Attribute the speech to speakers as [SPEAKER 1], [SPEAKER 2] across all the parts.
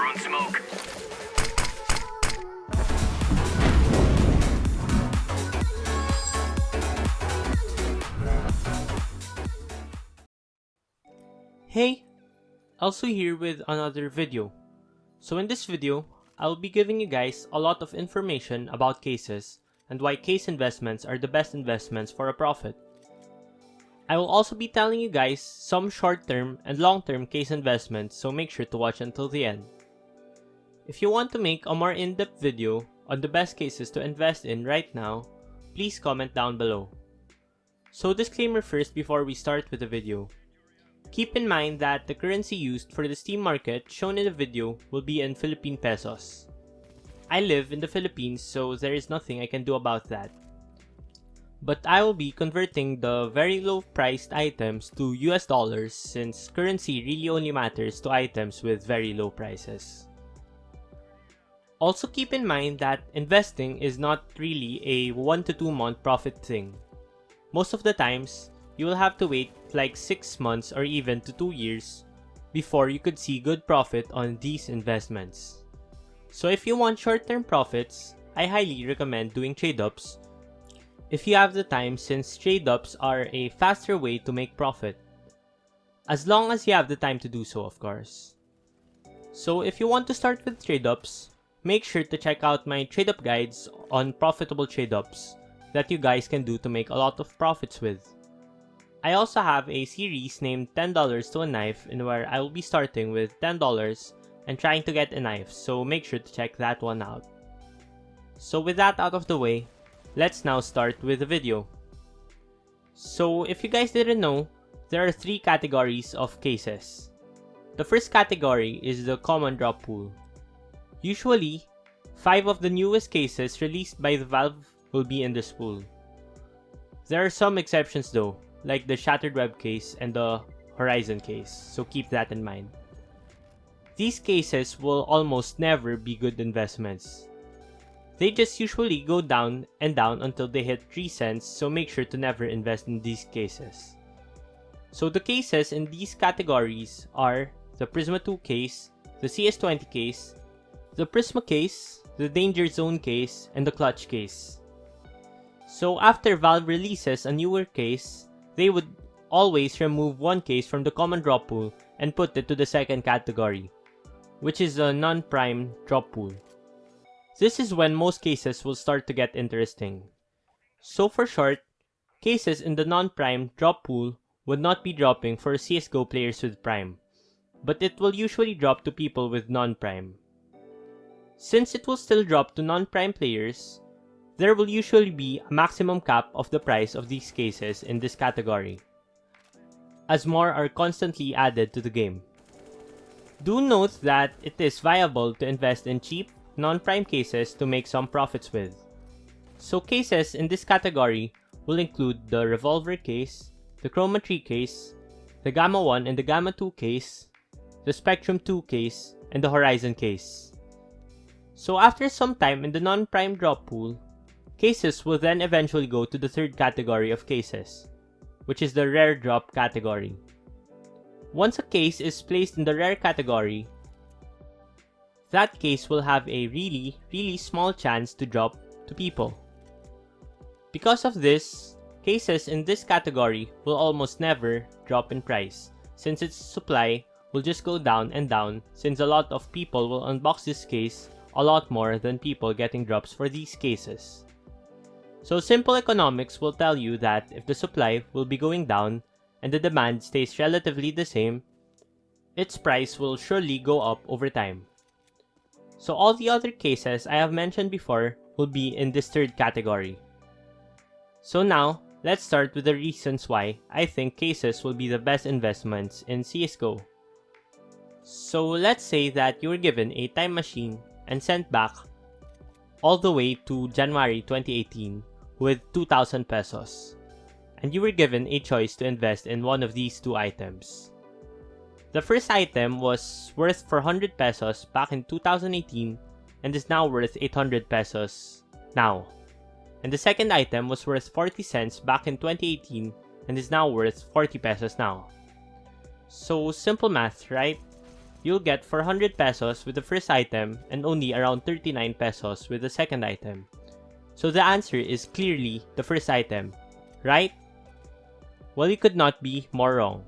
[SPEAKER 1] Throwing smoke.
[SPEAKER 2] Hey, elsu here with another video. So in this video, I'll be giving you guys a lot of information about cases and why case investments are the best investments for a profit. I will also be telling you guys some short-term and long-term case investments, so make sure to watch until the end. If you want to make a more in-depth video on the best cases to invest in right now, please comment down below. So disclaimer first before we start with the video. Keep in mind that the currency used for the Steam market shown in the video will be in Philippine pesos. I live in the Philippines, so there is nothing I can do about that. But I will be converting the very low priced items to US dollars since currency really only matters to items with very low prices. Also keep in mind that investing is not really a 1 to 2 month profit thing. Most of the times, you will have to wait like 6 months or even to 2 years before you could see good profit on these investments. So if you want short-term profits, I highly recommend doing trade-ups if you have the time, since trade-ups are a faster way to make profit. As long as you have the time to do so, of course. So if you want to start with trade-ups, make sure to check out my trade-up guides on profitable trade-ups that you guys can do to make a lot of profits with. I also have a series named $10 to a knife in where I will be starting with $10 and trying to get a knife, so make sure to check that one out. So with that out of the way, let's now start with the video. So if you guys didn't know, there are 3 categories of cases. The first category is the common drop pool. Usually, 5 of the newest cases released by the Valve will be in this pool. There are some exceptions though, like the Shattered Web case and the Horizon case, so keep that in mind. These cases will almost never be good investments. They just usually go down and down until they hit 3 cents, so make sure to never invest in these cases. So the cases in these categories are the Prisma 2 case, the CS20 case, the Prisma case, the Danger Zone case, and the Clutch case. So after Valve releases a newer case, they would always remove one case from the common drop pool and put it to the second category, which is a non-prime drop pool. This is when most cases will start to get interesting. So for short, cases in the non-prime drop pool would not be dropping for CSGO players with prime, but it will usually drop to people with non-prime. Since it will still drop to non-prime players, there will usually be a maximum cap of the price of these cases in this category, as more are constantly added to the game. Do note that it is viable to invest in cheap, non-prime cases to make some profits with. So cases in this category will include the Revolver case, the Chroma 3 case, the Gamma 1 and the Gamma 2 case, the Spectrum 2 case, and the Horizon case. So after some time in the non-prime drop pool, cases will then eventually go to the third category of cases, which is the rare drop category. Once a case is placed in the rare category, that case will have a really small chance to drop to people. Because of this, cases in this category will almost never drop in price, since its supply will just go down and down, since a lot of people will unbox this case a lot more than people getting drops for these cases. So simple economics will tell you that if the supply will be going down and the demand stays relatively the same, its price will surely go up over time. So all the other cases I have mentioned before will be in this third category. So now, let's start with the reasons why I think cases will be the best investments in CSGO. So let's say that you were given a time machine and sent back all the way to January 2018 with 2,000 pesos, and you were given a choice to invest in one of these 2 items. The first item was worth 400 pesos back in 2018 and is now worth 800 pesos now. And the second item was worth 40 cents back in 2018 and is now worth 40 pesos now. So simple math, right? you'll get 400 pesos with the first item and only around 39 pesos with the second item. So the answer is clearly the first item, right? Well, you could not be more wrong.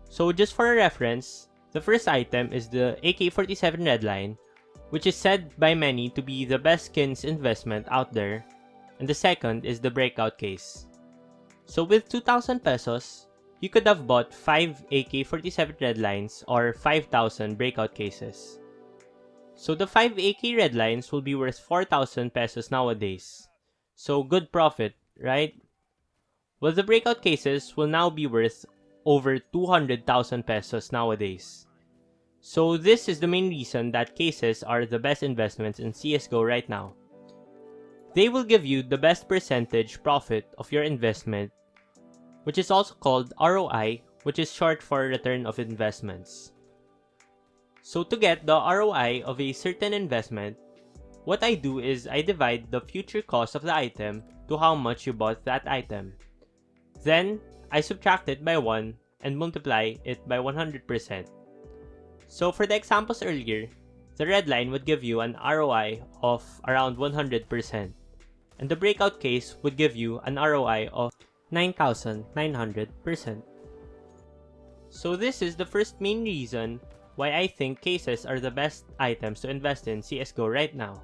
[SPEAKER 2] So just for a reference, the first item is the AK-47 Redline, which is said by many to be the best skins investment out there, and the second is the breakout case. So with 2,000 pesos, you could have bought 5 AK-47 Redlines or 5,000 breakout cases. So the 5 AK Redlines will be worth 4,000 pesos nowadays. So good profit, right? Well, the breakout cases will now be worth over 200,000 pesos nowadays. So this is the main reason that cases are the best investments in CSGO right now. They will give you the best percentage profit of your investment, which is also called ROI, which is short for return of investments. So to get the ROI of a certain investment, what I do is I divide the future cost of the item to how much you bought that item. Then, I subtract it by 1 and multiply it by 100%. So for the examples earlier, the red line would give you an ROI of around 100%, and the breakout case would give you an ROI of 9,900%. So this is the first main reason why I think cases are the best items to invest in CSGO right now.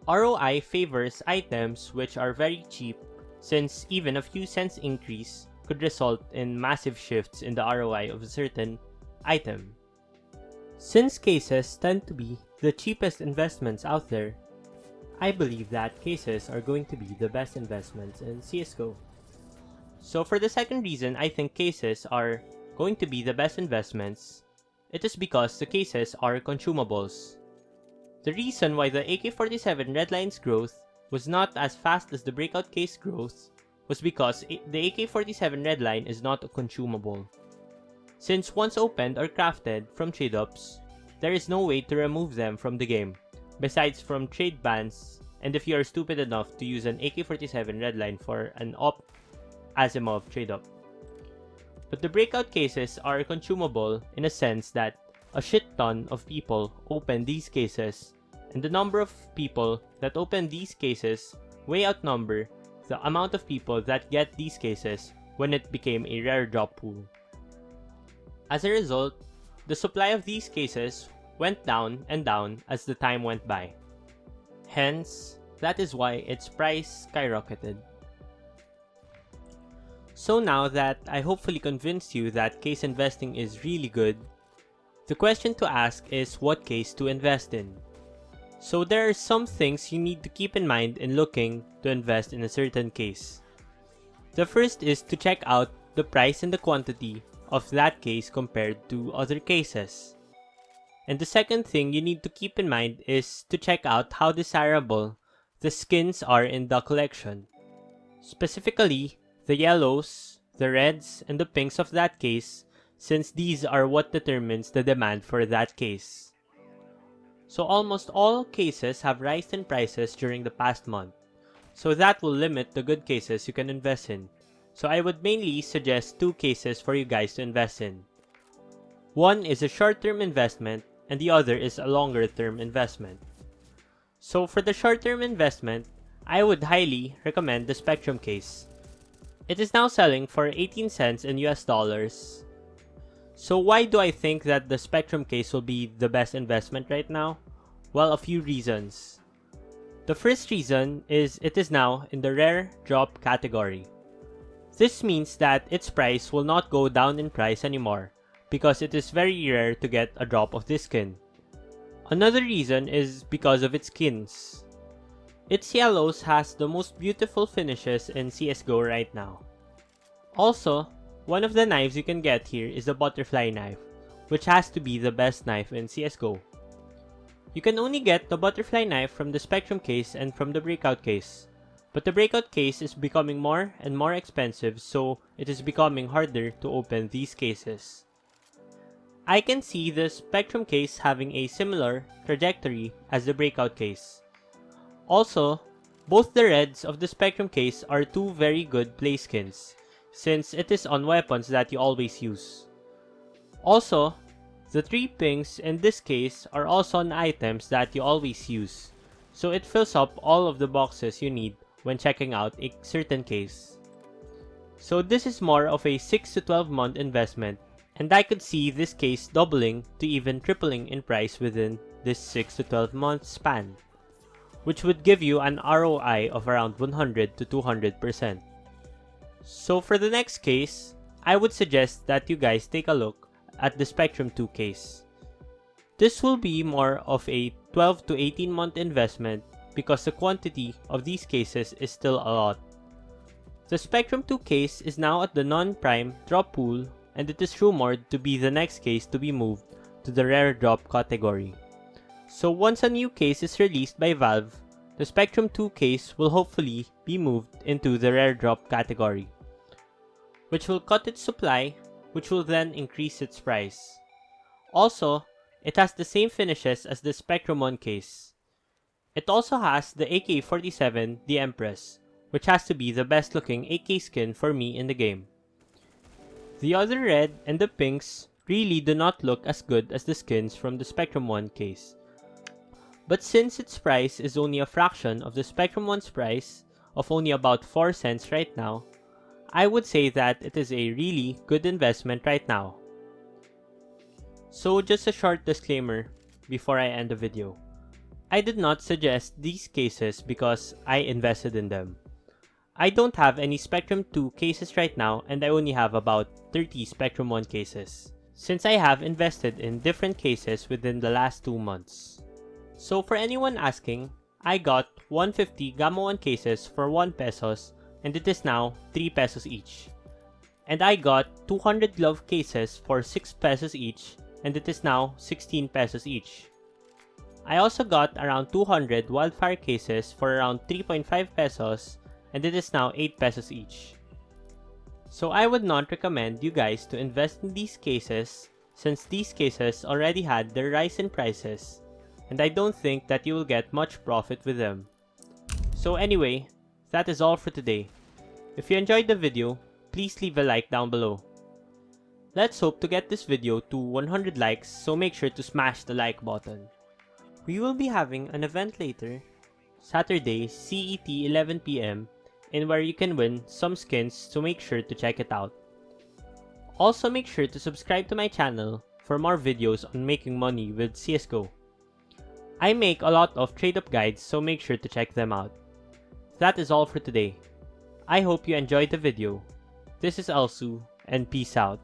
[SPEAKER 2] ROI favors items which are very cheap, since even a few cents increase could result in massive shifts in the ROI of a certain item. Since cases tend to be the cheapest investments out there, I believe that cases are going to be the best investments in CSGO. So for the second reason I think cases are going to be the best investments, it is because the cases are consumables. The reason why the AK-47 Redline's growth was not as fast as the breakout case growth was because the AK-47 Redline is not a consumable. Since once opened or crafted from trade-ups, there is no way to remove them from the game, besides from trade bans and if you are stupid enough to use an AK-47 Redline for an op Asimov trade-up. But the breakout cases are consumable in a sense that a shit ton of people open these cases, and the number of people that open these cases way outnumber the amount of people that get these cases when it became a rare drop pool. As a result, the supply of these cases went down and down as the time went by. Hence, that is why its price skyrocketed. So now that I hopefully convinced you that case investing is really good, the question to ask is what case to invest in. So there are some things you need to keep in mind in looking to invest in a certain case. The first is to check out the price and the quantity of that case compared to other cases. And the second thing you need to keep in mind is to check out how desirable the skins are in the collection. Specifically, the yellows, the reds, and the pinks of that case, since these are what determines the demand for that case. So almost all cases have risen in prices during the past month, so that will limit the good cases you can invest in. So I would mainly suggest two cases for you guys to invest in. One is a short-term investment and the other is a longer-term investment. So for the short-term investment, I would highly recommend the Spectrum case. It is now selling for 18 cents in US dollars. So why do I think that the Spectrum case will be the best investment right now? Well, a few reasons. The first reason is it is now in the rare drop category. This means that its price will not go down in price anymore because it is very rare to get a drop of this skin. Another reason is because of its skins. Its yellows has the most beautiful finishes in CSGO right now. Also, one of the knives you can get here is the butterfly knife, which has to be the best knife in CSGO. You can only get the butterfly knife from the Spectrum case and from the breakout case, but the breakout case is becoming more and more expensive, so it is becoming harder to open these cases. I can see the Spectrum case having a similar trajectory as the breakout case. Also, both the reds of the Spectrum case are two very good play skins, since it is on weapons that you always use. Also, The 3 pings in this case are also on items that you always use, so it fills up all of the boxes you need when checking out a certain case. So this is more of a 6 to 12 month investment, and I could see this case doubling to even tripling in price within this 6 to 12 month span, which would give you an ROI of around 100 to 200%. So for the next case, I would suggest that you guys take a look at the Spectrum 2 case. This will be more of a 12 to 18 month investment because the quantity of these cases is still a lot. The Spectrum 2 case is now at the non-prime drop pool, and it is rumored to be the next case to be moved to the rare drop category. So once a new case is released by Valve, the Spectrum 2 case will hopefully be moved into the rare drop category, which will cut its supply, which will then increase its price. Also, it has the same finishes as the Spectrum 1 case. It also has the AK-47, the Empress, which has to be the best looking AK skin for me in the game. The other red and the pinks really do not look as good as the skins from the Spectrum 1 case. But since its price is only a fraction of the Spectrum 1's price of only about 4 cents right now, I would say that it is a really good investment right now. So just a short disclaimer before I end the video. I did not suggest these cases because I invested in them. I don't have any Spectrum 2 cases right now, and I only have about 30 Spectrum 1 cases, since I have invested in different cases within the last 2 months. So for anyone asking, I got 150 Gamma 1 cases for 1 pesos, and it is now 3 pesos each. And I got 200 glove cases for 6 pesos each, and it is now 16 pesos each. I also got around 200 Wildfire cases for around 3.5 pesos, and it is now 8 pesos each. So I would not recommend you guys to invest in these cases, since these cases already had their rise in prices, and I don't think that you will get much profit with them. So anyway, that is all for today. If you enjoyed the video, please leave a like down below. Let's hope to get this video to 100 likes, so make sure to smash the like button. We will be having an event later, Saturday CET 11 PM, in where you can win some skins, so make sure to check it out. Also make sure to subscribe to my channel for more videos on making money with CSGO. I make a lot of trade-up guides, so make sure to check them out. That is all for today. I hope you enjoyed the video. This is Elsu, and peace out.